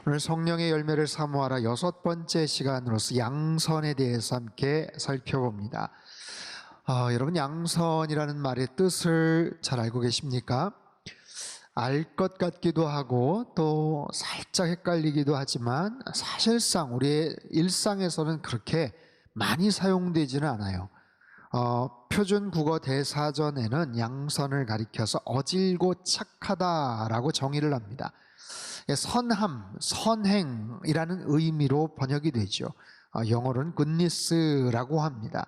오늘 성령의 열매를 사모하라 6번째 시간으로서 양선에 대해서 함께 살펴봅니다. 여러분, 양선이라는 말의 뜻을 잘 알고 계십니까? 알 것 같기도 하고 또 살짝 헷갈리기도 하지만 사실상 우리의 일상에서는 그렇게 많이 사용되지는 않아요. 표준 국어 대사전에는 양선을 가리켜서 어질고 착하다라고 정의를 합니다. 선함, 선행이라는 의미로 번역이 되죠. 영어로는 goodness라고 합니다.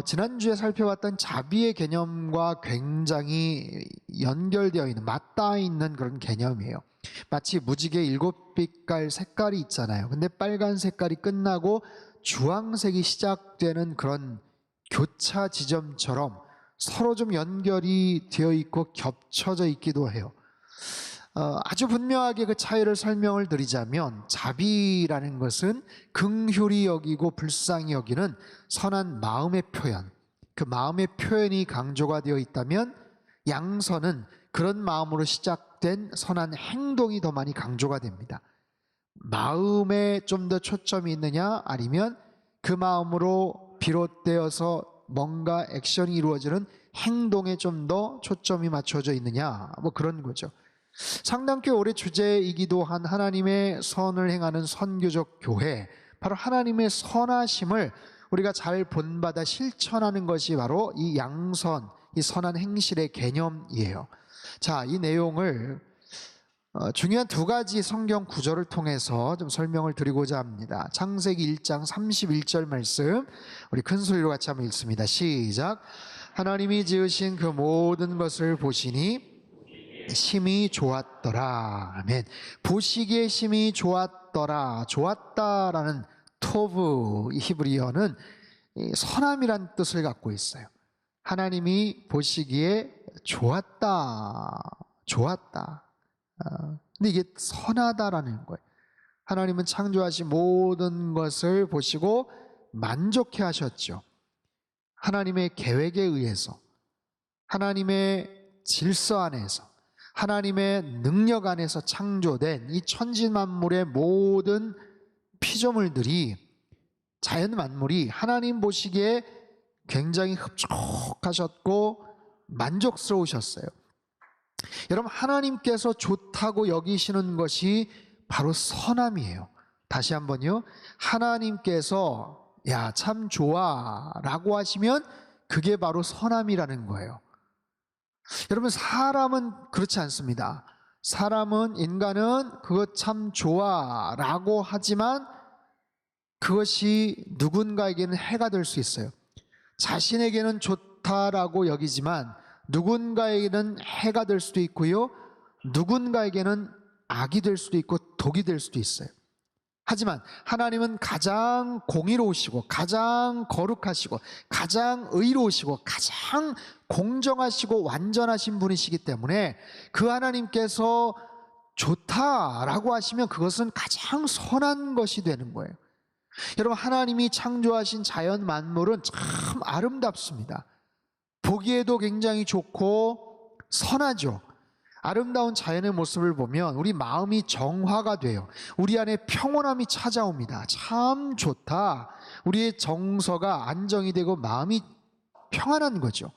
지난주에 살펴봤던 자비의 개념과 굉장히 연결되어 있는, 맞닿아 있는 그런 개념이에요. 마치 무지개 7빛깔 색깔이 있잖아요. 근데 빨간 색깔이 끝나고 주황색이 시작되는 그런 교차 지점처럼 서로 좀 연결이 되어 있고 겹쳐져 있기도 해요. 아주 분명하게 그 차이를 설명을 드리자면, 자비라는 것은 긍휼히 여기고 불쌍히 여기는 선한 마음의 표현, 그 마음의 표현이 강조가 되어 있다면, 양선은 그런 마음으로 시작된 선한 행동이 더 많이 강조가 됩니다. 마음에 좀 더 초점이 있느냐, 아니면 그 마음으로 비롯되어서 뭔가 액션이 이루어지는 행동에 좀 더 초점이 맞춰져 있느냐, 뭐 그런 거죠. 상당히 오래 주제이기도 한 하나님의 선을 행하는 선교적 교회, 바로 하나님의 선하심을 우리가 잘 본받아 실천하는 것이 바로 이 양선, 이 선한 행실의 개념이에요. 자, 이 내용을 중요한 두 가지 성경 구절을 통해서 좀 설명을 드리고자 합니다. 창세기 1장 31절 말씀, 우리 큰 소리로 같이 한번 읽습니다. 시작. 하나님이 지으신 그 모든 것을 보시니 심히 좋았더라. 아멘. 보시기에 심히 좋았더라. 좋았다라는 토브, 이 히브리어는 선함이란 뜻을 갖고 있어요. 하나님이 보시기에 좋았다. 좋았다. 근데 이게 선하다라는 거예요. 하나님은 창조하신 모든 것을 보시고 만족해 하셨죠. 하나님의 계획에 의해서, 하나님의 질서 안에서, 하나님의 능력 안에서 창조된 이 천지만물의 모든 피조물들이, 자연 만물이 하나님 보시기에 굉장히 흡족하셨고 만족스러우셨어요. 여러분, 하나님께서 좋다고 여기시는 것이 바로 선함이에요. 다시 한번요. 하나님께서 야, 참 좋아 라고 하시면 그게 바로 선함이라는 거예요. 여러분, 사람은 그렇지 않습니다. 사람은, 인간은 그거 참 좋아 라고 하지만 그것이 누군가에게는 해가 될 수 있어요. 자신에게는 좋다라고 여기지만 누군가에게는 해가 될 수도 있고요, 누군가에게는 악이 될 수도 있고 독이 될 수도 있어요. 하지만 하나님은 가장 공의로우시고 가장 거룩하시고 가장 의로우시고 가장 공정하시고 완전하신 분이시기 때문에 그 하나님께서 좋다라고 하시면 그것은 가장 선한 것이 되는 거예요. 여러분, 하나님이 창조하신 자연 만물은 참 아름답습니다. 보기에도 굉장히 좋고 선하죠. 아름다운 자연의 모습을 보면 우리 마음이 정화가 돼요. 우리 안에 평온함이 찾아옵니다. 참 좋다. 우리의 정서가 안정이 되고 마음이 평안한 거죠.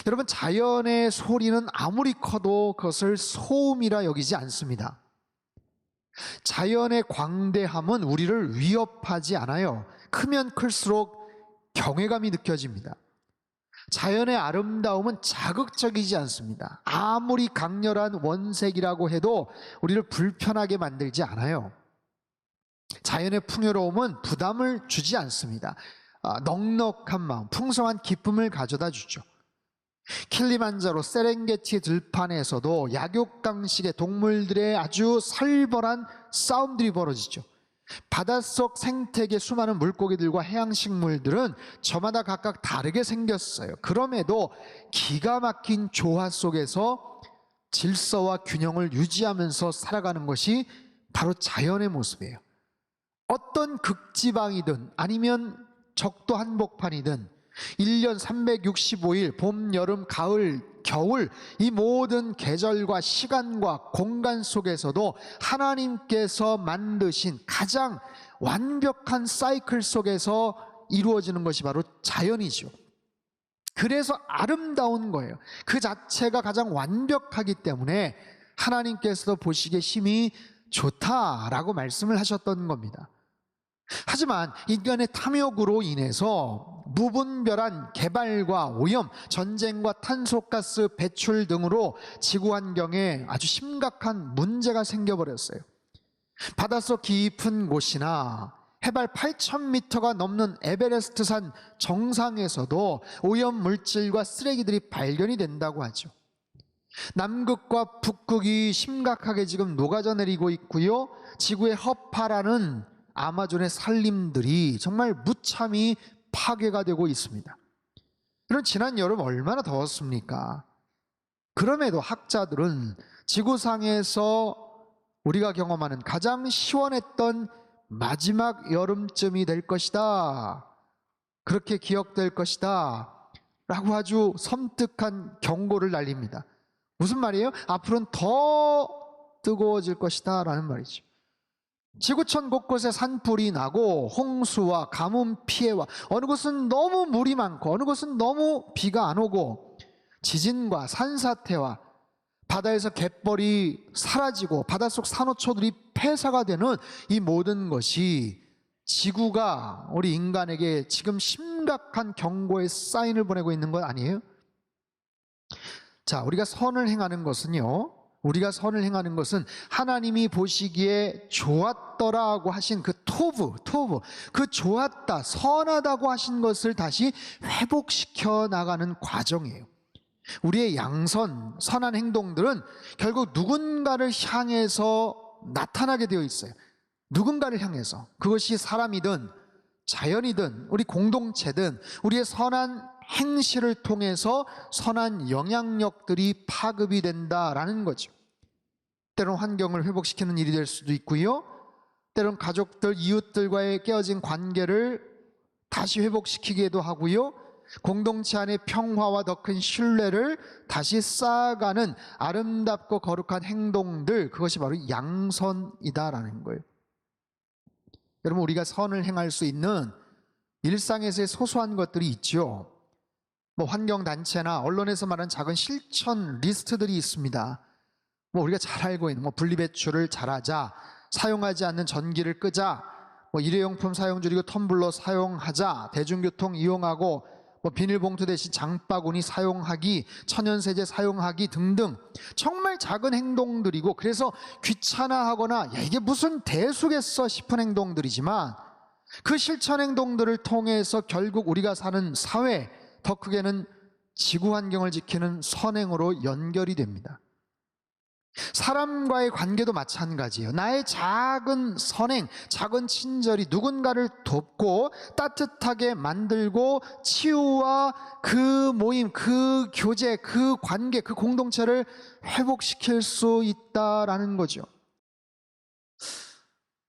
여러분, 자연의 소리는 아무리 커도 그것을 소음이라 여기지 않습니다. 자연의 광대함은 우리를 위협하지 않아요. 크면 클수록 경외감이 느껴집니다. 자연의 아름다움은 자극적이지 않습니다. 아무리 강렬한 원색이라고 해도 우리를 불편하게 만들지 않아요. 자연의 풍요로움은 부담을 주지 않습니다. 넉넉한 마음, 풍성한 기쁨을 가져다 주죠. 킬리만자로 세렝게티 들판에서도 약육강식의 동물들의 아주 살벌한 싸움들이 벌어지죠. 바닷속 생태계 수많은 물고기들과 해양식물들은 저마다 각각 다르게 생겼어요. 그럼에도 기가 막힌 조화 속에서 질서와 균형을 유지하면서 살아가는 것이 바로 자연의 모습이에요. 어떤 극지방이든 아니면 적도 한복판이든 1년 365일 봄, 여름, 가을 겨울, 이 모든 계절과 시간과 공간 속에서도 하나님께서 만드신 가장 완벽한 사이클 속에서 이루어지는 것이 바로 자연이죠. 그래서 아름다운 거예요. 그 자체가 가장 완벽하기 때문에 하나님께서도 보시기에 심히 좋다라고 말씀을 하셨던 겁니다. 하지만 인간의 탐욕으로 인해서 무분별한 개발과 오염, 전쟁과 탄소가스 배출 등으로 지구 환경에 아주 심각한 문제가 생겨버렸어요. 바닷속 깊은 곳이나 해발 8,000m가 넘는 에베레스트산 정상에서도 오염 물질과 쓰레기들이 발견이 된다고 하죠. 남극과 북극이 심각하게 지금 녹아져 내리고 있고요. 지구의 허파라는 아마존의 산림들이 정말 무참히 파괴가 되고 있습니다. 그럼 지난 여름 얼마나 더웠습니까? 그럼에도 학자들은 지구상에서 우리가 경험하는 가장 시원했던 마지막 여름쯤이 될 것이다, 그렇게 기억될 것이다 라고 아주 섬뜩한 경고를 날립니다. 무슨 말이에요? 앞으로는 더 뜨거워질 것이다 라는 말이죠. 지구촌 곳곳에 산불이 나고 홍수와 가뭄 피해와, 어느 곳은 너무 물이 많고 어느 곳은 너무 비가 안 오고, 지진과 산사태와 바다에서 갯벌이 사라지고 바닷속 산호초들이 폐사가 되는 이 모든 것이 지구가 우리 인간에게 지금 심각한 경고의 사인을 보내고 있는 것 아니에요? 자, 우리가 선을 행하는 것은요, 우리가 선을 행하는 것은 하나님이 보시기에 좋았더라고 하신 그 토브, 그 좋았다, 선하다고 하신 것을 다시 회복시켜 나가는 과정이에요. 우리의 양선, 선한 행동들은 결국 누군가를 향해서 나타나게 되어 있어요. 누군가를 향해서. 그것이 사람이든 자연이든 우리 공동체든 우리의 선한 행실을 통해서 선한 영향력들이 파급이 된다라는 거죠. 때론 환경을 회복시키는 일이 될 수도 있고요, 때론 가족들, 이웃들과의 깨어진 관계를 다시 회복시키기도 하고요, 공동체 안의 평화와 더 큰 신뢰를 다시 쌓아가는 아름답고 거룩한 행동들, 그것이 바로 양선이다라는 거예요. 여러분, 우리가 선을 행할 수 있는 일상에서의 소소한 것들이 있죠. 환경단체나 언론에서 말하는 작은 실천 리스트들이 있습니다. 우리가 잘 알고 있는 분리배출을 잘하자, 사용하지 않는 전기를 끄자, 일회용품 사용 줄이고 텀블러 사용하자, 대중교통 이용하고 비닐봉투 대신 장바구니 사용하기, 천연세제 사용하기 등등 정말 작은 행동들이고, 그래서 귀찮아하거나 야 이게 무슨 대수겠어 싶은 행동들이지만 그 실천 행동들을 통해서 결국 우리가 사는 사회, 더 크게는 지구 환경을 지키는 선행으로 연결이 됩니다. 사람과의 관계도 마찬가지예요. 나의 작은 선행, 작은 친절이 누군가를 돕고 따뜻하게 만들고 치유와 그 모임, 그 교제, 그 관계, 그 공동체를 회복시킬 수 있다라는 거죠.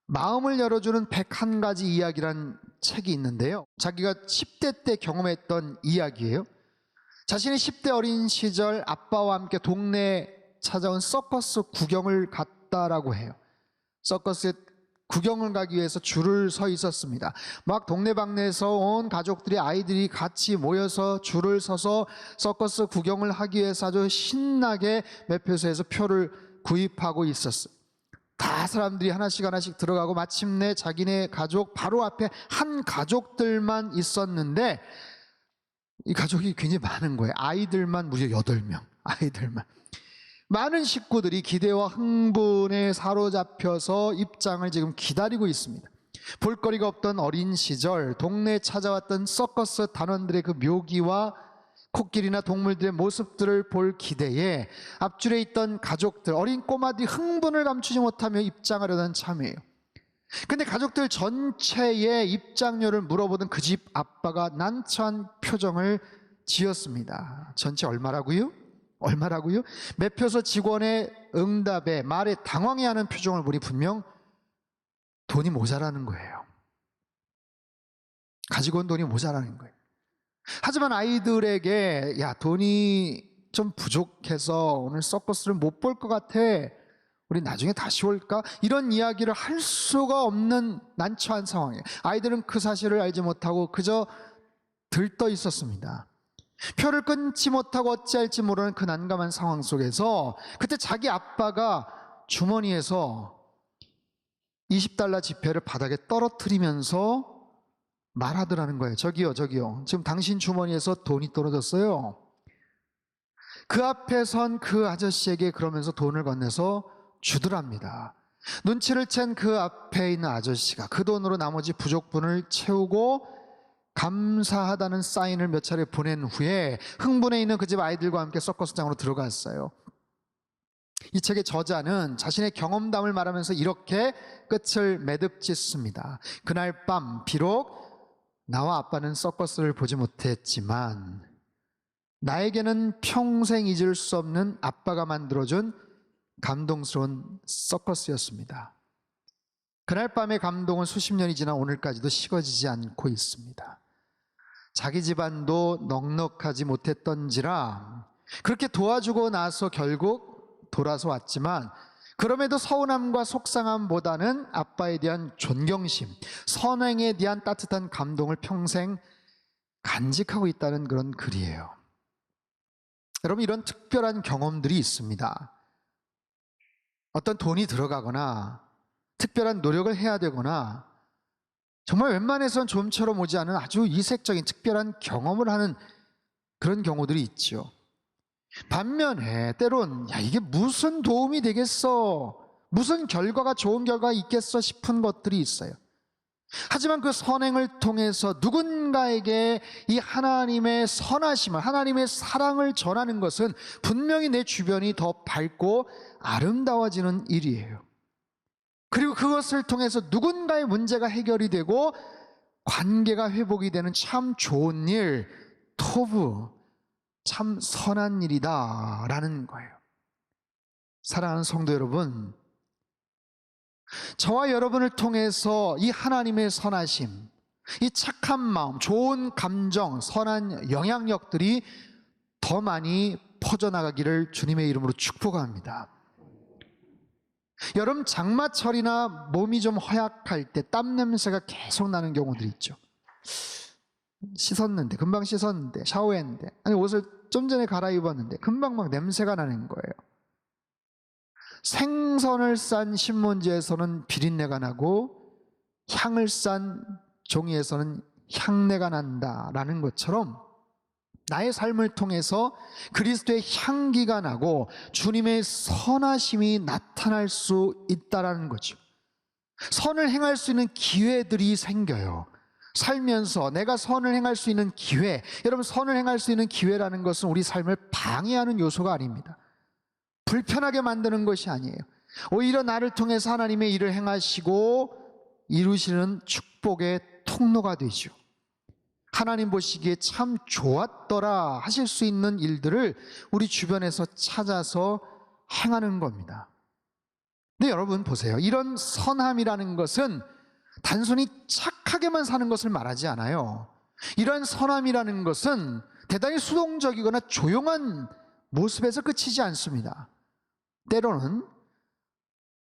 마음을 열어주는 101가지 이야기란 책이 있는데요, 자기가 10대 때 경험했던 이야기예요. 자신이 10대 어린 시절 아빠와 함께 동네에 찾아온 서커스 구경을 갔다라고 해요. 서커스에 구경을 가기 위해서 줄을 서 있었습니다. 막 동네방네에서 온 가족들이, 아이들이 같이 모여서 줄을 서서 서커스 구경을 하기 위해서 아주 신나게 매표소에서 표를 구입하고 있었어요. 다 사람들이 하나씩 들어가고 마침내 자기네 가족 바로 앞에 한 가족들만 있었는데, 이 가족이 굉장히 많은 거예요. 아이들만 무려 8명, 아이들만. 많은 식구들이 기대와 흥분에 사로잡혀서 입장을 지금 기다리고 있습니다. 볼거리가 없던 어린 시절 동네에 찾아왔던 서커스 단원들의 그 묘기와 코끼리나 동물들의 모습들을 볼 기대에 앞줄에 있던 가족들, 어린 꼬마들이 흥분을 감추지 못하며 입장하려던 참이에요. 근데 가족들 전체의 입장료를 물어보던 그 집 아빠가 난처한 표정을 지었습니다. 전체 얼마라고요? 매표소 직원의 응답에, 말에 당황해하는 표정을 보니 분명 돈이 모자라는 거예요. 가지고 온 돈이 모자라는 거예요. 하지만 아이들에게 야 돈이 좀 부족해서 오늘 서커스를 못 볼 것 같아. 우리 나중에 다시 올까? 이런 이야기를 할 수가 없는 난처한 상황이에요. 아이들은 그 사실을 알지 못하고 그저 들떠 있었습니다. 표를 끊지 못하고 어찌할지 모르는 그 난감한 상황 속에서 그때 자기 아빠가 주머니에서 $20 지폐를 바닥에 떨어뜨리면서 말하더라는 거예요. 저기요, 지금 당신 주머니에서 돈이 떨어졌어요. 그 앞에 선 그 아저씨에게 그러면서 돈을 건네서 주더랍니다. 눈치를 챈 그 앞에 있는 아저씨가 그 돈으로 나머지 부족분을 채우고 감사하다는 사인을 몇 차례 보낸 후에 흥분해 있는 그 집 아이들과 함께 서커스장으로 들어갔어요. 이 책의 저자는 자신의 경험담을 말하면서 이렇게 끝을 매듭짓습니다. 그날 밤 비록 나와 아빠는 서커스를 보지 못했지만 나에게는 평생 잊을 수 없는 아빠가 만들어준 감동스러운 서커스였습니다. 그날 밤의 감동은 수십 년이 지나 오늘까지도 식어지지 않고 있습니다. 자기 집안도 넉넉하지 못했던지라 그렇게 도와주고 나서 결국 돌아서 왔지만 그럼에도 서운함과 속상함보다는 아빠에 대한 존경심, 선행에 대한 따뜻한 감동을 평생 간직하고 있다는 그런 글이에요. 여러분, 이런 특별한 경험들이 있습니다. 어떤 돈이 들어가거나 특별한 노력을 해야 되거나 정말 웬만해선 좀처럼 오지 않은 아주 이색적인 특별한 경험을 하는 그런 경우들이 있죠. 반면에 때론 이게 무슨 도움이 되겠어, 무슨 결과가 좋은 결과가 있겠어 싶은 것들이 있어요. 하지만 그 선행을 통해서 누군가에게 이 하나님의 선하심을, 하나님의 사랑을 전하는 것은 분명히 내 주변이 더 밝고 아름다워지는 일이에요. 그리고 그것을 통해서 누군가의 문제가 해결이 되고 관계가 회복이 되는 참 좋은 일, 토부, 참 선한 일이다 라는 거예요. 사랑하는 성도 여러분, 저와 여러분을 통해서 이 하나님의 선하심, 이 착한 마음, 좋은 감정, 선한 영향력들이 더 많이 퍼져나가기를 주님의 이름으로 축복합니다. 여름 장마철이나 몸이 좀 허약할 때 땀 냄새가 계속 나는 경우들이 있죠. 금방 씻었는데, 샤워했는데, 아니 옷을 좀 전에 갈아입었는데 금방 막 냄새가 나는 거예요. 생선을 싼 신문지에서는 비린내가 나고 향을 싼 종이에서는 향내가 난다라는 것처럼 나의 삶을 통해서 그리스도의 향기가 나고 주님의 선하심이 나타날 수 있다라는 거죠. 선을 행할 수 있는 기회들이 생겨요. 살면서 내가 선을 행할 수 있는 기회, 여러분, 선을 행할 수 있는 기회라는 것은 우리 삶을 방해하는 요소가 아닙니다. 불편하게 만드는 것이 아니에요. 오히려 나를 통해서 하나님의 일을 행하시고 이루시는 축복의 통로가 되죠. 하나님 보시기에 참 좋았더라 하실 수 있는 일들을 우리 주변에서 찾아서 행하는 겁니다. 근데 여러분 보세요. 이런 선함이라는 것은 단순히 착하게만 사는 것을 말하지 않아요. 이런 선함이라는 것은 대단히 수동적이거나 조용한 모습에서 그치지 않습니다. 때로는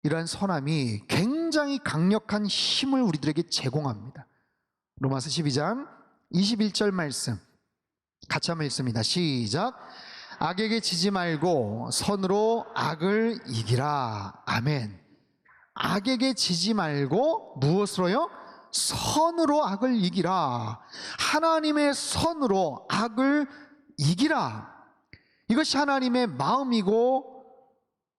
이러한 선함이 굉장히 강력한 힘을 우리들에게 제공합니다. 로마서 12장 21절 말씀 같이 한번 읽습니다. 시작. 악에게 지지 말고 선으로 악을 이기라. 아멘. 악에게 지지 말고 무엇으로요? 선으로 악을 이기라. 하나님의 선으로 악을 이기라. 이것이 하나님의 마음이고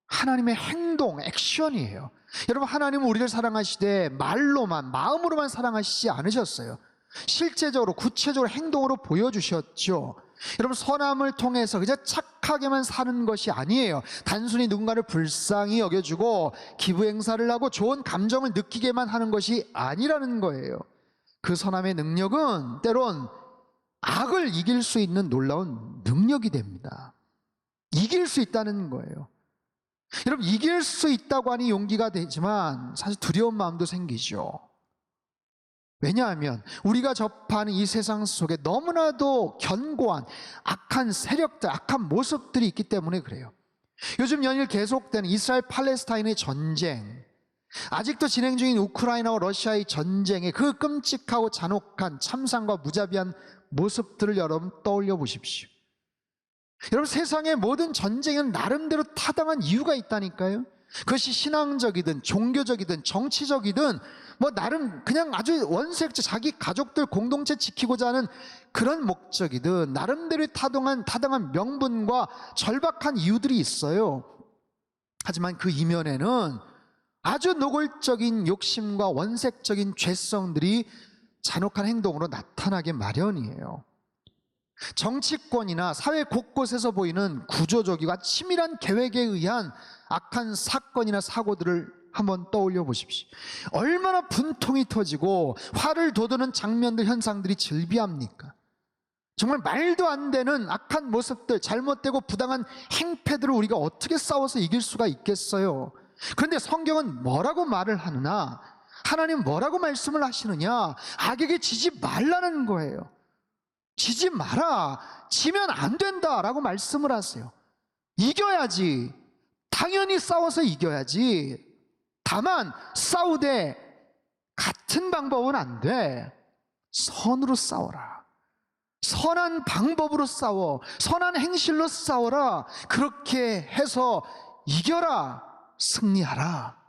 하나님의 행동, 액션이에요. 여러분, 하나님은 우리를 사랑하시되 말로만, 마음으로만 사랑하시지 않으셨어요. 실제적으로, 구체적으로 행동으로 보여주셨죠. 여러분, 선함을 통해서 그저 착하게만 사는 것이 아니에요. 단순히 누군가를 불쌍히 여겨주고 기부 행사를 하고 좋은 감정을 느끼게만 하는 것이 아니라는 거예요. 그 선함의 능력은 때론 악을 이길 수 있는 놀라운 능력이 됩니다. 이길 수 있다는 거예요. 여러분, 이길 수 있다고 하니 용기가 되지만 사실 두려운 마음도 생기죠. 왜냐하면 우리가 접하는 이 세상 속에 너무나도 견고한 악한 세력들, 악한 모습들이 있기 때문에 그래요. 요즘 연일 계속되는 이스라엘 팔레스타인의 전쟁, 아직도 진행 중인 우크라이나와 러시아의 전쟁의 그 끔찍하고 잔혹한 참상과 무자비한 모습들을 여러분 떠올려 보십시오. 여러분, 세상의 모든 전쟁은 나름대로 타당한 이유가 있다니까요. 그것이 신앙적이든 종교적이든 정치적이든 나름 그냥 아주 원색적 자기 가족들 공동체 지키고자 하는 그런 목적이든 나름대로 타당한 명분과 절박한 이유들이 있어요. 하지만 그 이면에는 아주 노골적인 욕심과 원색적인 죄성들이 잔혹한 행동으로 나타나게 마련이에요. 정치권이나 사회 곳곳에서 보이는 구조적이고 치밀한 계획에 의한 악한 사건이나 사고들을 한번 떠올려 보십시오. 얼마나 분통이 터지고 화를 돋우는 장면들, 현상들이 즐비합니까? 정말 말도 안 되는 악한 모습들, 잘못되고 부당한 행패들을 우리가 어떻게 싸워서 이길 수가 있겠어요? 그런데 성경은 뭐라고 말을 하느냐? 하나님 뭐라고 말씀을 하시느냐? 악에게 지지 말라는 거예요. 지지 마라. 지면 안 된다라고 말씀을 하세요. 이겨야지. 당연히 싸워서 이겨야지. 다만 싸우되 같은 방법은 안 돼. 선으로 싸워라. 선한 방법으로 싸워. 선한 행실로 싸워라. 그렇게 해서 이겨라. 승리하라.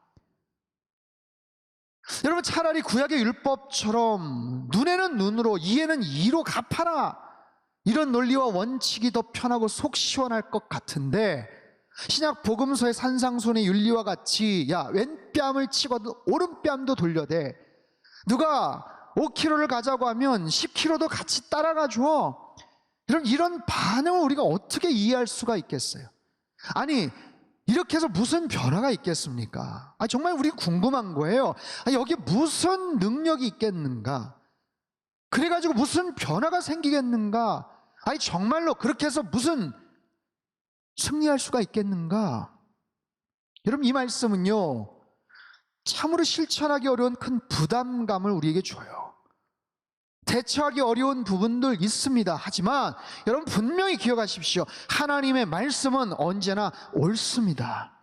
여러분, 차라리 구약의 율법처럼 눈에는 눈으로 이에는 이로 갚아라, 이런 논리와 원칙이 더 편하고 속 시원할 것 같은데, 신약 복음서의 산상순의 윤리와 같이 왼뺨을 치거든 오른뺨도 돌려대. 누가 5kg를 가자고 하면 10kg도 같이 따라가 줘. 이런 반응을 우리가 어떻게 이해할 수가 있겠어요? 아니, 이렇게 해서 무슨 변화가 있겠습니까? 정말 우리가 궁금한 거예요. 여기에 무슨 능력이 있겠는가? 그래가지고 무슨 변화가 생기겠는가? 정말로 그렇게 해서 무슨 승리할 수가 있겠는가? 여러분, 이 말씀은요, 참으로 실천하기 어려운 큰 부담감을 우리에게 줘요. 대처하기 어려운 부분들 있습니다. 하지만 여러분, 분명히 기억하십시오. 하나님의 말씀은 언제나 옳습니다.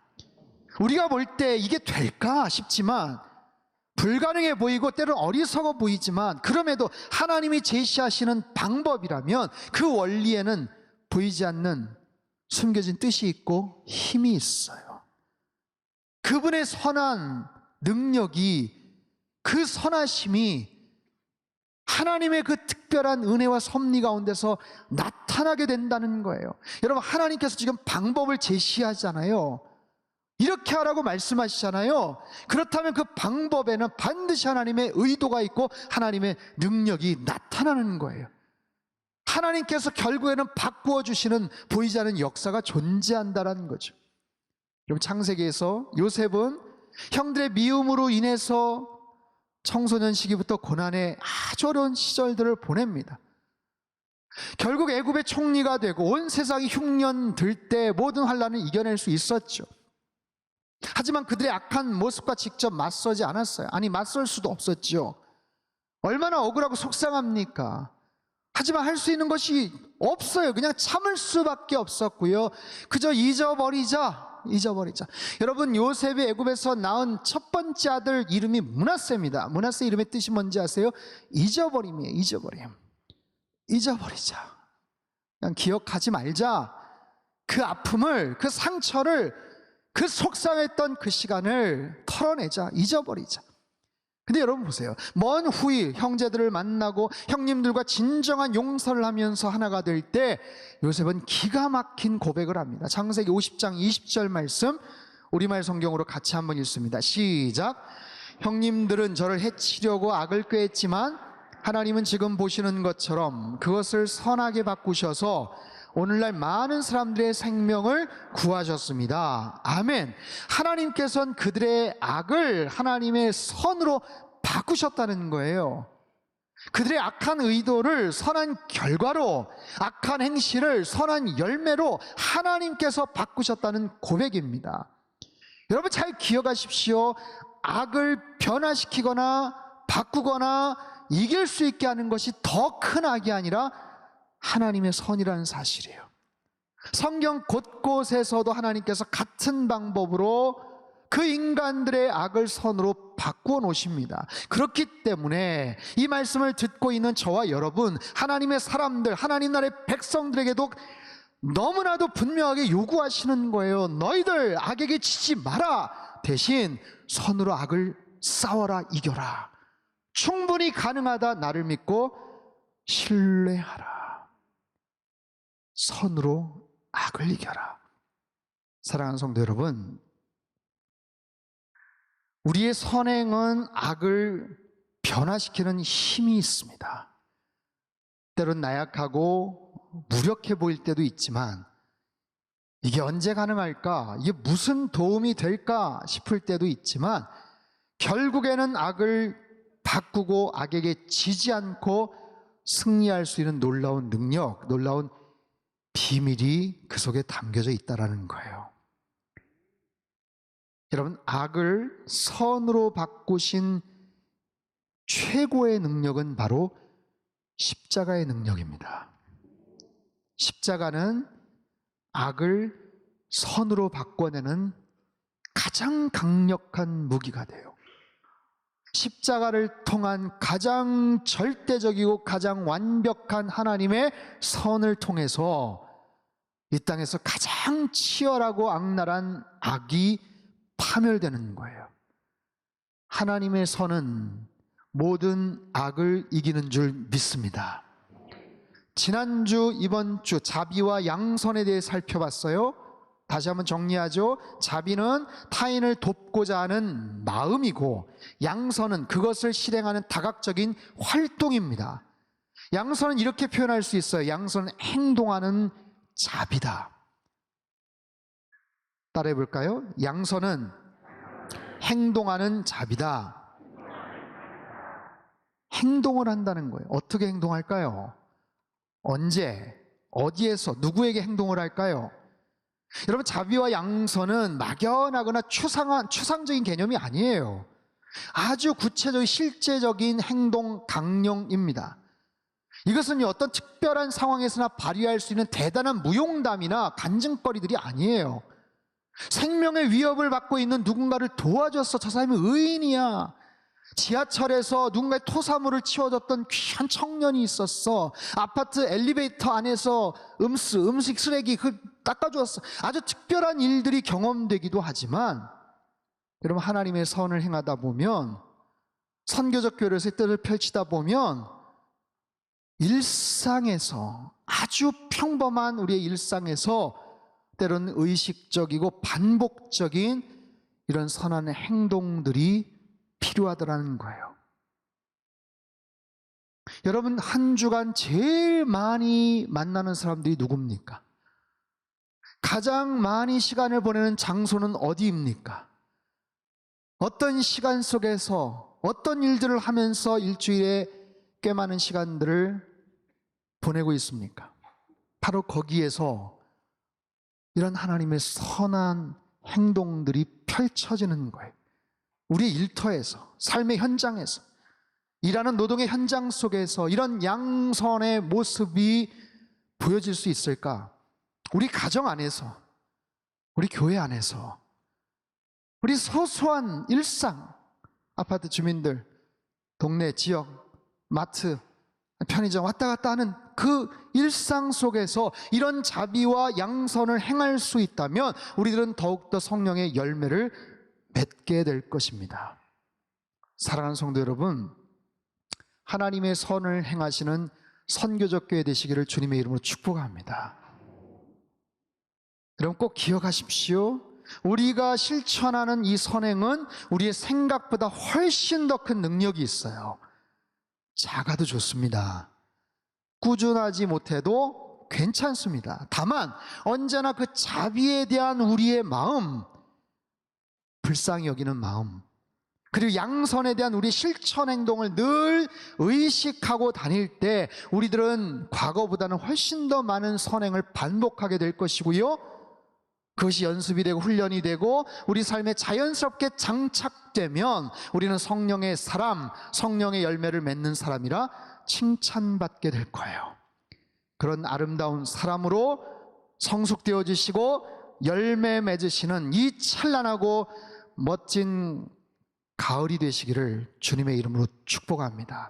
우리가 볼 때 이게 될까 싶지만, 불가능해 보이고 때로는 어리석어 보이지만, 그럼에도 하나님이 제시하시는 방법이라면 그 원리에는 보이지 않는 숨겨진 뜻이 있고 힘이 있어요. 그분의 선한 능력이, 그 선하심이 하나님의 그 특별한 은혜와 섭리 가운데서 나타나게 된다는 거예요. 여러분, 하나님께서 지금 방법을 제시하잖아요. 이렇게 하라고 말씀하시잖아요. 그렇다면 그 방법에는 반드시 하나님의 의도가 있고 하나님의 능력이 나타나는 거예요. 하나님께서 결국에는 바꾸어 주시는 보이지 않는 역사가 존재한다는 거죠. 여러분, 창세기에서 요셉은 형들의 미움으로 인해서 청소년 시기부터 고난의 아주 어려운 시절들을 보냅니다. 결국 애굽의 총리가 되고 온 세상이 흉년 들 때 모든 환난을 이겨낼 수 있었죠. 하지만 그들의 악한 모습과 직접 맞서지 않았어요. 맞설 수도 없었죠. 얼마나 억울하고 속상합니까? 하지만 할 수 있는 것이 없어요. 그냥 참을 수밖에 없었고요. 그저 잊어버리자. 여러분, 요셉이 애굽에서 낳은 첫 번째 아들 이름이 므낫세입니다. 므낫세 이름의 뜻이 뭔지 아세요? 잊어버림이에요. 잊어버리자. 그냥 기억하지 말자. 그 아픔을, 그 상처를, 그 속상했던 그 시간을 털어내자. 잊어버리자. 근데 여러분 보세요. 먼 후일 형제들을 만나고 형님들과 진정한 용서를 하면서 하나가 될 때 요셉은 기가 막힌 고백을 합니다. 창세기 50장 20절 말씀 우리말 성경으로 같이 한번 읽습니다. 시작. 형님들은 저를 해치려고 악을 꾀했지만 하나님은 지금 보시는 것처럼 그것을 선하게 바꾸셔서 오늘날 많은 사람들의 생명을 구하셨습니다. 아멘. 하나님께서는 그들의 악을 하나님의 선으로 바꾸셨다는 거예요. 그들의 악한 의도를 선한 결과로, 악한 행실을 선한 열매로 하나님께서 바꾸셨다는 고백입니다. 여러분, 잘 기억하십시오. 악을 변화시키거나 바꾸거나 이길 수 있게 하는 것이 더 큰 악이 아니라 하나님의 선이라는 사실이에요. 성경 곳곳에서도 하나님께서 같은 방법으로 그 인간들의 악을 선으로 바꾸어 놓으십니다. 그렇기 때문에 이 말씀을 듣고 있는 저와 여러분, 하나님의 사람들, 하나님 나라의 백성들에게도 너무나도 분명하게 요구하시는 거예요. 너희들 악에게 지지 마라. 대신 선으로 악을 싸워라, 이겨라. 충분히 가능하다. 나를 믿고 신뢰하라. 선으로 악을 이겨라. 사랑하는 성도 여러분, 우리의 선행은 악을 변화시키는 힘이 있습니다. 때론 나약하고 무력해 보일 때도 있지만 이게 언제 가능할까? 이게 무슨 도움이 될까 싶을 때도 있지만 결국에는 악을 바꾸고 악에게 지지 않고 승리할 수 있는 놀라운 능력, 놀라운 비밀이 그 속에 담겨져 있다는 거예요. 여러분, 악을 선으로 바꾸신 최고의 능력은 바로 십자가의 능력입니다. 십자가는 악을 선으로 바꿔내는 가장 강력한 무기가 돼요. 십자가를 통한 가장 절대적이고 가장 완벽한 하나님의 선을 통해서 이 땅에서 가장 치열하고 악랄한 악이 파멸되는 거예요. 하나님의 선은 모든 악을 이기는 줄 믿습니다. 지난주, 이번주 자비와 양선에 대해 살펴봤어요. 다시 한번 정리하죠. 자비는 타인을 돕고자 하는 마음이고, 양선은 그것을 실행하는 다각적인 활동입니다. 양선은 이렇게 표현할 수 있어요. 양선은 행동하는 자비다. 따라해 볼까요? 양선은 행동하는 자비다. 행동을 한다는 거예요. 어떻게 행동할까요? 언제, 어디에서, 누구에게 행동을 할까요? 여러분, 자비와 양선은 막연하거나 추상적인 개념이 아니에요. 아주 구체적인 실제적인 행동 강령입니다. 이것은 어떤 특별한 상황에서나 발휘할 수 있는 대단한 무용담이나 간증거리들이 아니에요. 생명의 위협을 받고 있는 누군가를 도와줬어. 저 사람이 의인이야. 지하철에서 누군가의 토사물을 치워줬던 귀한 청년이 있었어. 아파트 엘리베이터 안에서 음식 쓰레기 닦아주었어. 아주 특별한 일들이 경험되기도 하지만, 여러분, 하나님의 선을 행하다 보면, 선교적 교회에서의 뜻을 펼치다 보면 일상에서, 아주 평범한 우리의 일상에서 때로는 의식적이고 반복적인 이런 선한 행동들이 필요하더라는 거예요. 여러분, 한 주간 제일 많이 만나는 사람들이 누굽니까? 가장 많이 시간을 보내는 장소는 어디입니까? 어떤 시간 속에서 어떤 일들을 하면서 일주일에 꽤 많은 시간들을 보내고 있습니까? 바로 거기에서 이런 하나님의 선한 행동들이 펼쳐지는 거예요. 우리의 일터에서, 삶의 현장에서, 일하는 노동의 현장 속에서 이런 양선의 모습이 보여질 수 있을까? 우리 가정 안에서, 우리 교회 안에서, 우리 소소한 일상, 아파트 주민들, 동네, 지역, 마트, 편의점 왔다 갔다 하는 그 일상 속에서 이런 자비와 양선을 행할 수 있다면 우리들은 더욱더 성령의 열매를 맺게 될 것입니다. 사랑하는 성도 여러분, 하나님의 선을 행하시는 선교적 교회 되시기를 주님의 이름으로 축복합니다. 여러분, 꼭 기억하십시오. 우리가 실천하는 이 선행은 우리의 생각보다 훨씬 더 큰 능력이 있어요. 작아도 좋습니다. 꾸준하지 못해도 괜찮습니다. 다만 언제나 그 자비에 대한 우리의 마음, 불쌍히 여기는 마음, 그리고 양선에 대한 우리의 실천 행동을 늘 의식하고 다닐 때 우리들은 과거보다는 훨씬 더 많은 선행을 반복하게 될 것이고요, 그것이 연습이 되고 훈련이 되고 우리 삶에 자연스럽게 장착되면 우리는 성령의 사람, 성령의 열매를 맺는 사람이라 칭찬받게 될 거예요. 그런 아름다운 사람으로 성숙되어지시고 열매 맺으시는 이 찬란하고 멋진 가을이 되시기를 주님의 이름으로 축복합니다.